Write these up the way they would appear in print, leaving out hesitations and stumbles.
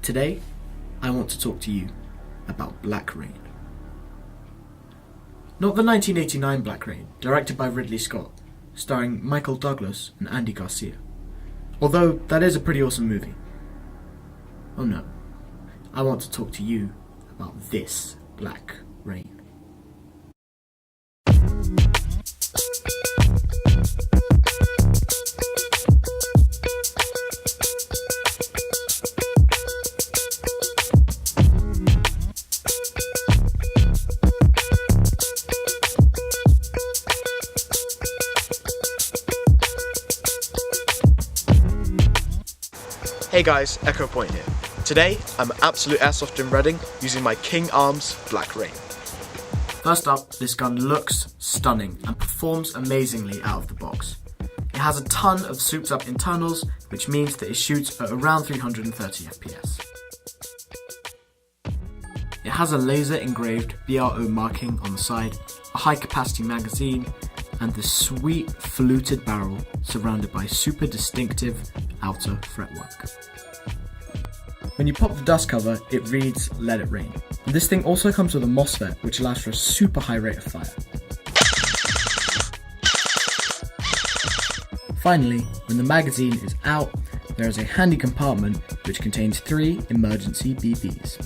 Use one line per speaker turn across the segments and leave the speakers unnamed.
Today, I want to talk to you about Black Rain. Not the 1989 Black Rain, directed by Ridley Scott, starring Michael Douglas and Andy Garcia. Although that is a pretty awesome movie. Oh no, I want to talk to you about this Black Rain.
Hey guys, Echo Point here. Today, I'm at Absolute Airsoft in Reading using my King Arms Black Rain.
First up, this gun looks stunning and performs amazingly out of the box. It has a ton of souped up internals, which means that it shoots at around 330 FPS. It has a laser engraved BRO marking on the side, a high capacity magazine, and the sweet fluted barrel surrounded by super distinctive outer fretwork. When you pop the dust cover, it reads "Let It Rain." And this thing also comes with a MOSFET, which allows for a super high rate of fire. Finally, when the magazine is out, there is a handy compartment which contains 3 emergency BBs.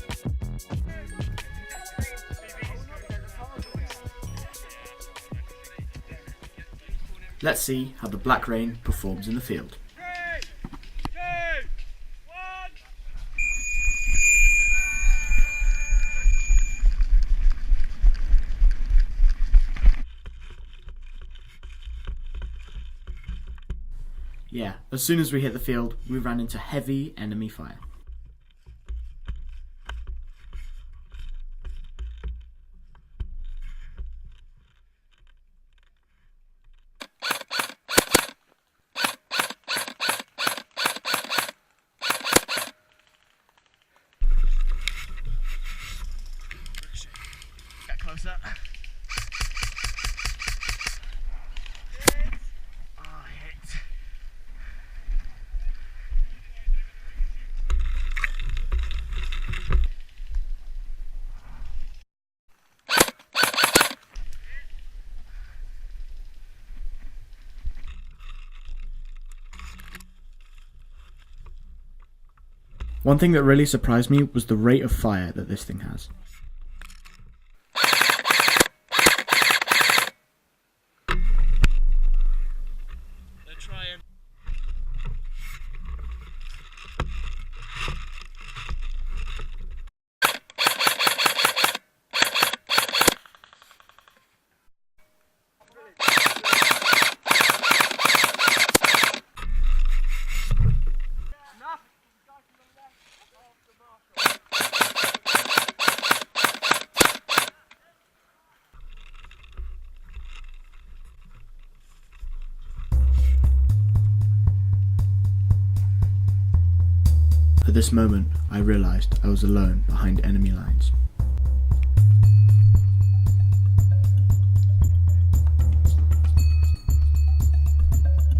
Let's see how the Black Rain performs in the field.
3, 2, 1.
Yeah, as soon as we hit the field, we ran into heavy enemy fire.
Get closer. Oh, hit.
One thing that really surprised me was the rate of fire that this thing has.
They're trying.
At this moment, I realised I was alone behind enemy lines.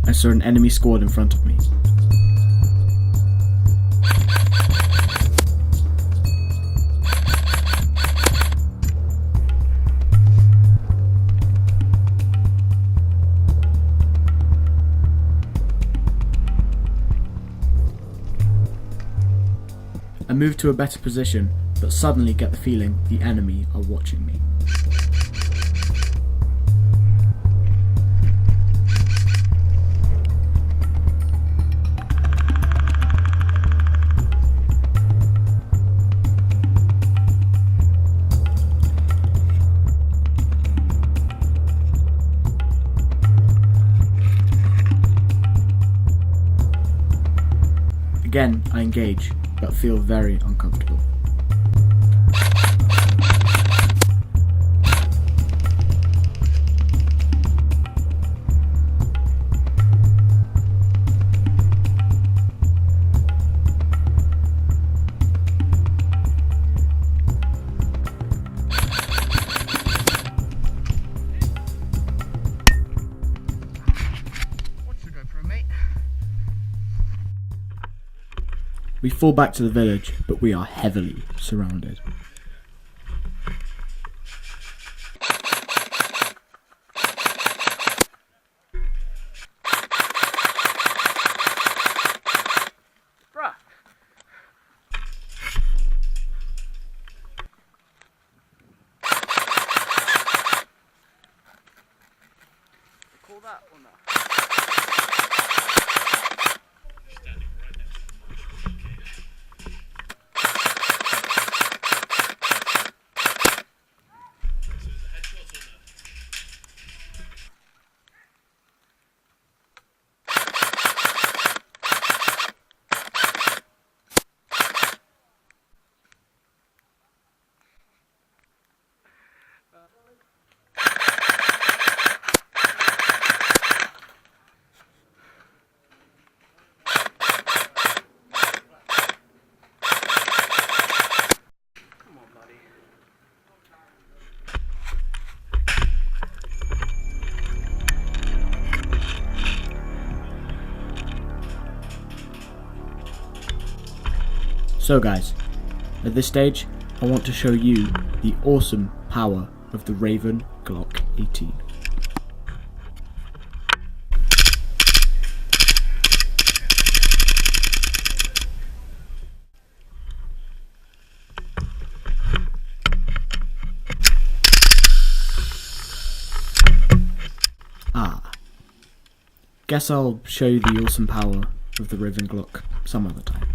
I saw an enemy squad in front of me. I move to a better position, but suddenly get the feeling the enemy are watching me. Again, I engage, but feel very uncomfortable. We fall back to the village, but we are heavily surrounded.
Bruh. Call that or not? Standing right next to the marshal. So is the headshots or no? Come on, buddy.
So guys, at this stage, I want to show you the awesome power of the Raven Glock 18. Guess I'll show you the awesome power of the Raven Glock some other time.